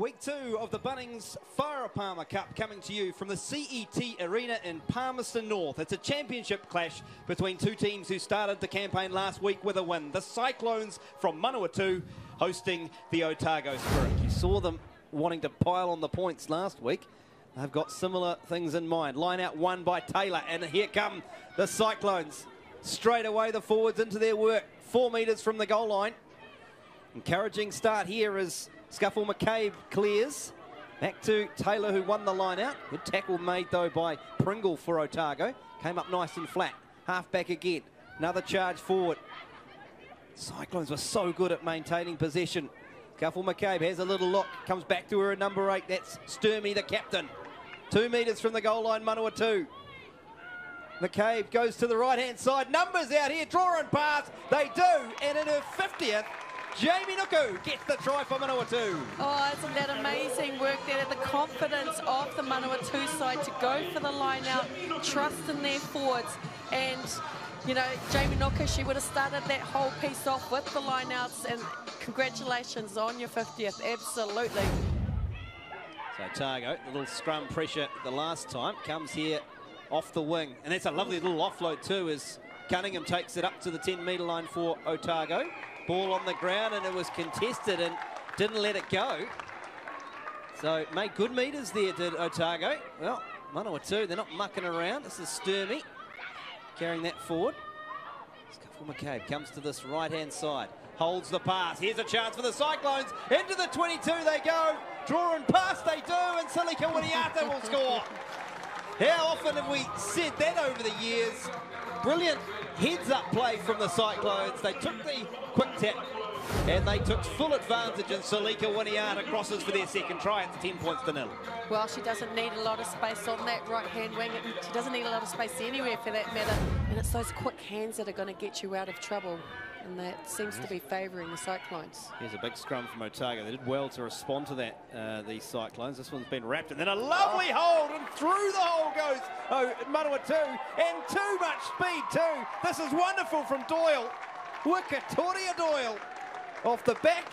Week 2 of the Bunnings Farah Palmer Cup coming to you from the CET Arena in Palmerston North. It's a championship clash between two teams who started the campaign last week with a win. The Cyclones from Manawatū hosting the Otago Spirit. You saw them wanting to pile on the points last week. They've got similar things in mind. Line out one by Taylor, and here come the Cyclones. Straight away the forwards into their work. 4 metres from the goal line. Encouraging start here as Scuffle McCabe clears. Back to Taylor, who won the line out. Good tackle made though by Pringle for Otago. Came up nice and flat. Half back again. Another charge forward. Cyclones were so good at maintaining possession. Scuffle McCabe has a little look. Comes back to her in number 8. That's Sturmy, the captain. 2 metres from the goal line, Manawatū. McCabe goes to the right-hand side. Numbers out here. Draw and pass. They do. And in her 50th, Manawatū gets the try for Manawatū. Oh, isn't that amazing work there? The confidence of the Manawatū side to go for the line out, trust in their forwards. And, you know, Manawatū, she would have started that whole piece off with the line outs. And congratulations on your 50th. Absolutely. So Otago, a little scrum pressure the last time, comes here off the wing. And that's a lovely little offload too as Cunningham takes it up to the 10-metre line for Otago. Ball on the ground, and it was contested and didn't let it go. So made good meters there, did Otago. Well, Manawatū, they're not mucking around. This is Sturmy carrying that forward. Scuffle McCabe comes to this right-hand side. Holds the pass. Here's a chance for the Cyclones. Into the 22 they go. Draw and pass they do, and Silika Winiata will score. How often have we said that over the years? Brilliant heads-up play from the Cyclones. They took the quick tap and they took full advantage, and Silika Winiata crosses for their second try. It's 10 points to 0. Well, she doesn't need a lot of space on that right-hand wing. She doesn't need a lot of space anywhere for that matter. And it's those quick hands that are going to get you out of trouble. And that seems to be favouring the Cyclones. Here's a big scrum from Otago. They did well to respond to that, these Cyclones. This one's been wrapped, and then a lovely hold, and through the hole goes Manawatū, and too much speed too. This is wonderful from Doyle. Wikatoria Doyle. Off the back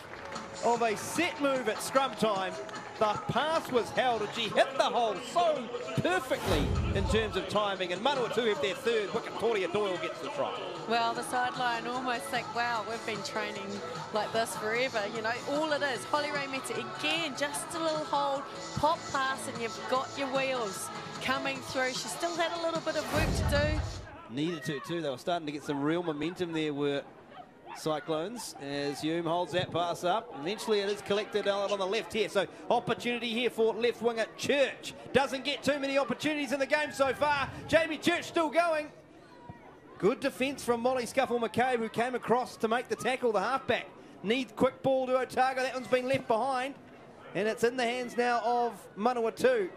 of a set move at scrum time. The pass was held, and she hit the hole so perfectly in terms of timing. And Manawatū have their third. Wikatoria Doyle gets the try. Well, the sideline almost think, wow, we've been training like this forever. You know, all it is, Holly Ray Meta, again, just a little hold, pop pass, and you've got your wheels coming through. She still had a little bit of work to do. Needed to, too. They were starting to get some real momentum there, were Cyclones, as Hume holds that pass up. Eventually it is collected out on the left here. So opportunity here for left winger Church. Doesn't get too many opportunities in the game so far. Jamie Church still going. Good defence from Molly Scuffle McCabe, who came across to make the tackle, the halfback. Needs quick ball to Otago. That one's been left behind. And it's in the hands now of Manawatū.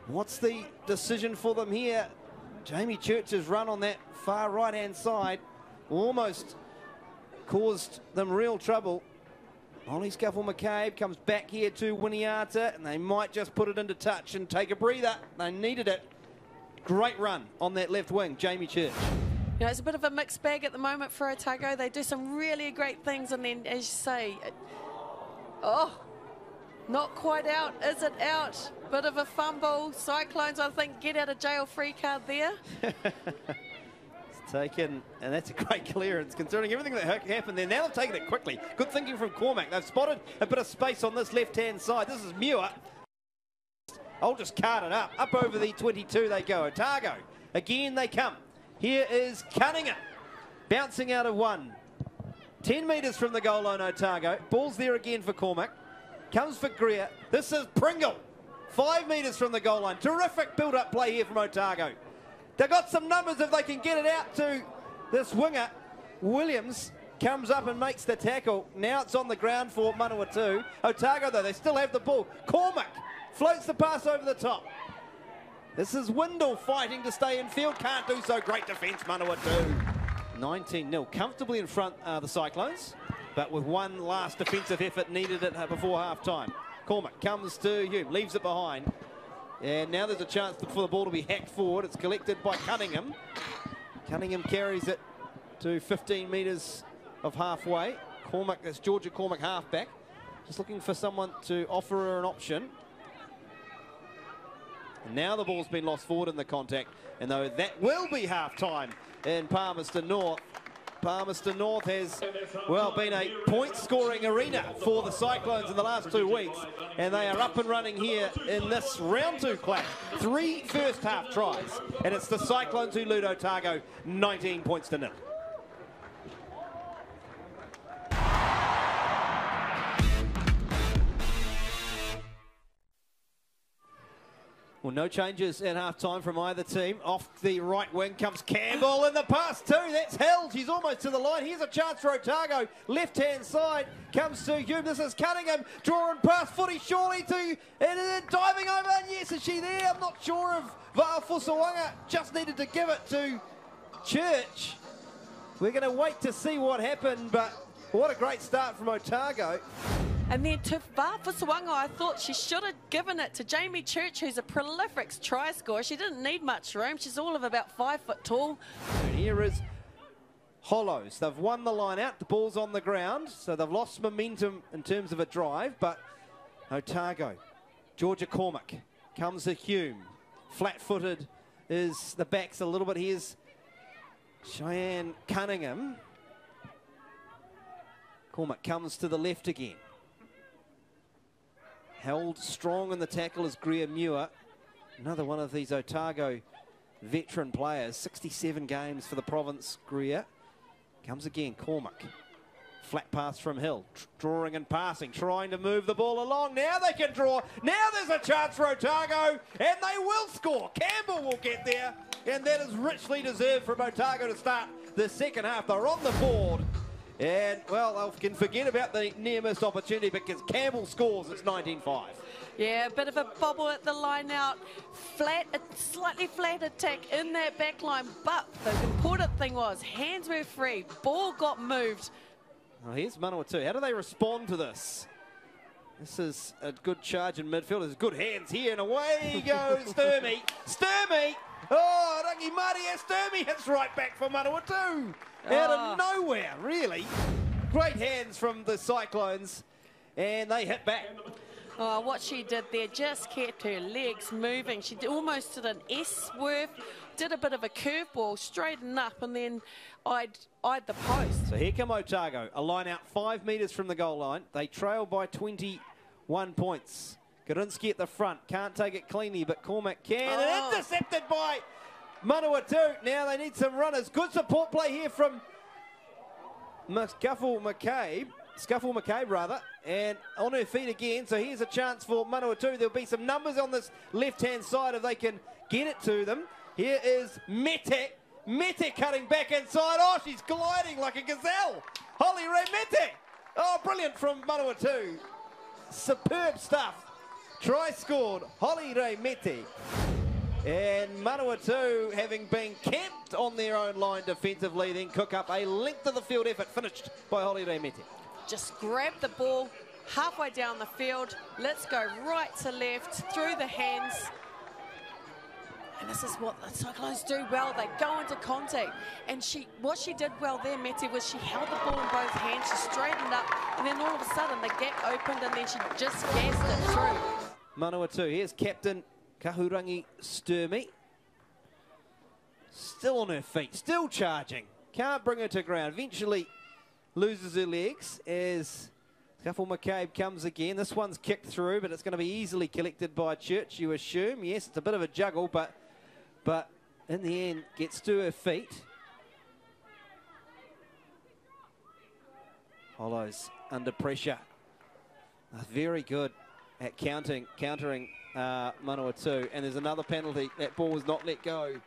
What's the decision for them here? Jamie Church's run on that far right-hand side almost caused them real trouble. Molly Scuffle McCabe comes back here to Winiata, and they might just put it into touch and take a breather. They needed it. Great run on that left wing, Jamie Church. You know, it's a bit of a mixed bag at the moment for Otago. They do some really great things, and then, as you say, not quite out. Is it out? Bit of a fumble. Cyclones, I think, get out of jail free card there. Taken, and that's a great clearance considering everything that happened there. Now they've taken it quickly. Good thinking from Cormac. They've spotted a bit of space on this left-hand side. This is Muir. I'll just cart it up. Up over the 22 they go. Otago. Again they come. Here is Cunningham. Bouncing out of one. 10 metres from the goal line, Otago. Ball's there again for Cormac. Comes for Greer. This is Pringle. 5 metres from the goal line. Terrific build-up play here from Otago. They've got some numbers if they can get it out to this winger. Williams comes up and makes the tackle. Now it's on the ground for Manawatū. Otago, though, they still have the ball. Cormac floats the pass over the top. This is Windle fighting to stay in field. Can't do so. Great defence, Manawatū. 19-0. Comfortably in front, the Cyclones, but with one last defensive effort needed it before half-time. Cormac comes to Hume, leaves it behind. And now there's a chance for the ball to be hacked forward. It's collected by Cunningham. Cunningham carries it to 15 metres of halfway. Cormac, that's Georgia Cormac halfback. Just looking for someone to offer her an option. And now the ball's been lost forward in the contact. And though that will be half-time in Palmerston North. Palmerston North has, well, been a point-scoring arena for the Cyclones in the last 2 weeks. And they are up and running here in this round 2 clash. 3 first-half tries. And it's the Cyclones who lead Otago 19 points to 0. Well, no changes at half-time from either team. Off the right wing comes Campbell in the pass too. That's held. She's almost to the line. Here's a chance for Otago. Left-hand side comes to Hume. This is Cunningham. Drawing past footy surely to... And then diving over. And yes, is she there? I'm not sure if Va'afusawanga just needed to give it to Church. We're going to wait to see what happened, but what a great start from Otago. And then to Va'afusawanga, I thought she should have given it to Jamie Church, who's a prolific try scorer. She didn't need much room. She's all of about 5 foot tall. And here is Hollows. They've won the line out. The ball's on the ground, so they've lost momentum in terms of a drive, but Otago. Georgia Cormack comes to Hume. Flat-footed is the backs a little bit. Here's Cheyenne Cunningham. Cormack comes to the left again. Held strong in the tackle is Greer Muir. Another one of these Otago veteran players. 67 games for the province, Greer. Comes again, Cormack. Flat pass from Hill. Drawing and passing, trying to move the ball along. Now they can draw. Now there's a chance for Otago, and they will score. Campbell will get there, and that is richly deserved from Otago to start the second half. They're on the board. And, well, they can forget about the near-missed opportunity because Campbell scores. It's 19-5. Yeah, a bit of a bobble at the line out. Flat, a slightly flat attack in that back line. But the important thing was hands were free. Ball got moved. Oh, here's Manawatū. How do they respond to this? This is a good charge in midfield. There's good hands here, and away goes Sturmey. Sturmey! Oh, Rangi Maria Sturmey hits right back for Manawatū. Out of nowhere, really. Great hands from the Cyclones, and they hit back. Oh, what she did there just kept her legs moving. She almost did an S-swerve, did a bit of a curveball, straightened up, and then eyed the post. So here come Otago, a line out 5 metres from the goal line. They trail by 21 points. Garinsky at the front, can't take it cleanly, but Cormack can. And intercepted by Manawatū. Now they need some runners. Good support play here from Scuffle McCabe, rather. And on her feet again, so here's a chance for Manawatū. There'll be some numbers on this left-hand side if they can get it to them. Here is Mete. Mete cutting back inside. Oh, she's gliding like a gazelle. Holly Ray Mete. Oh, brilliant from Manawatū. Superb stuff. Try scored, Holly Ray Mete. And Manawatū, having been camped on their own line defensively, then cook up a length of the field effort finished by Holly Ray Mete. Just grab the ball halfway down the field. Let's go right to left, through the hands. And this is what the Cyclones do well. They go into contact. And what she did well there, Mete, was she held the ball in both hands, she straightened up, and then all of a sudden the gap opened and then she just gassed it through. Manawatū, here's captain Kahurangi Sturmey. Still on her feet, still charging. Can't bring her to ground. Eventually loses her legs as Scuffle McCabe comes again. This one's kicked through, but it's going to be easily collected by Church, you assume. Yes, it's a bit of a juggle, but in the end gets to her feet. Hollows under pressure. Very good at countering Manawatū, and there's another penalty. That ball was not let go.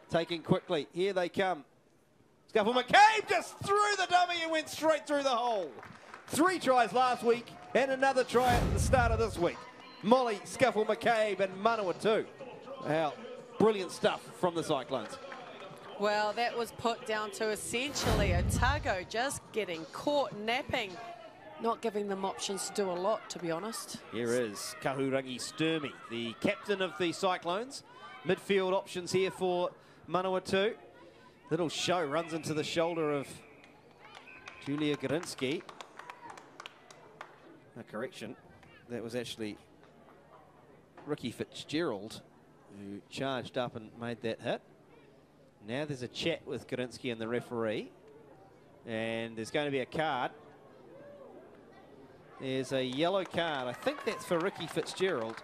Taken quickly. Here they come. Scuffle McCabe just threw the dummy and went straight through the hole. 3 tries last week and another try at the start of this week. Molly, Scuffle McCabe and Manawatū. Wow, brilliant stuff from the Cyclones. Well, that was put down to essentially Otago just getting caught napping. Not giving them options to do a lot, to be honest. Here is Kahurangi Sturmey, the captain of the Cyclones. Midfield options here for Manawatū. Little show runs into the shoulder of Julia Garinsky. A correction. That was actually Ricky Fitzgerald who charged up and made that hit. Now there's a chat with Gorinsky and the referee. And there's going to be a card. There's a yellow card. I think that's for Ricky Fitzgerald.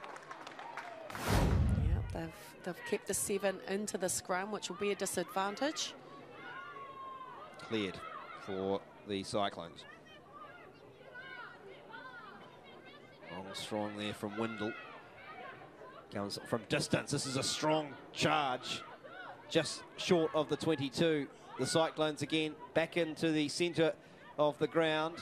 Yeah, they've kept the 7 into the scrum, which will be a disadvantage. Cleared for the Cyclones. Long strong there from Windle. Comes from distance. This is a strong charge. Just short of the 22. The Cyclones again back into the centre of the ground.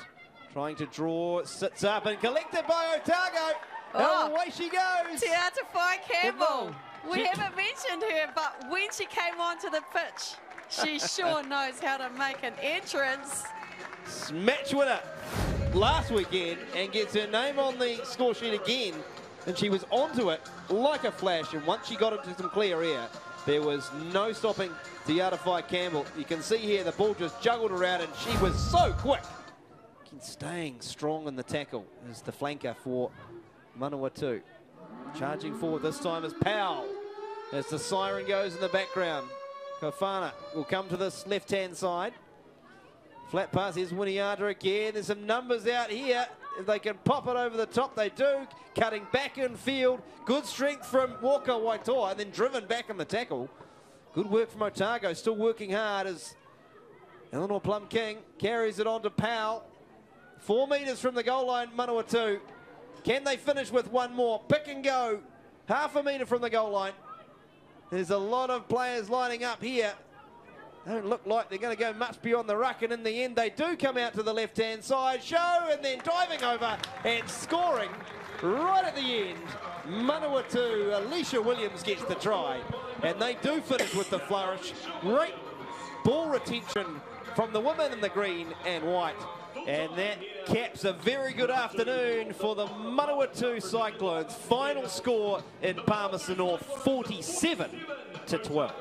Trying to draw, sits up and collected by Otago. Oh, away she goes. Te Atawhai Campbell. We haven't mentioned her, but when she came onto the pitch, she sure knows how to make an entrance. Match winner last weekend and gets her name on the score sheet again. And she was onto it like a flash. And once she got into some clear air, there was no stopping Te Atawhai Campbell. You can see here the ball just juggled around and she was so quick. Staying strong in the tackle is the flanker for Manawatū. Charging forward this time is Powell. As the siren goes in the background, Kofana will come to this left-hand side. Flat pass, here's Winiata again. There's some numbers out here. If they can pop it over the top, they do. Cutting back in field. Good strength from Walker Waitoa, and then driven back in the tackle. Good work from Otago, still working hard as Eleanor Plum King carries it on to Powell. 4 metres from the goal line, Manawatū. Can they finish with one more? Pick and go. Half a metre from the goal line. There's a lot of players lining up here. Don't look like they're going to go much beyond the ruck, and in the end they do come out to the left-hand side. Show, and then diving over and scoring right at the end. Manawatū, Alicia Williams gets the try, and they do finish with the flourish. Great ball retention from the women in the green and white. And that caps a very good afternoon for the Manawatū Cyclones. Final score in Palmerston North, 47-12.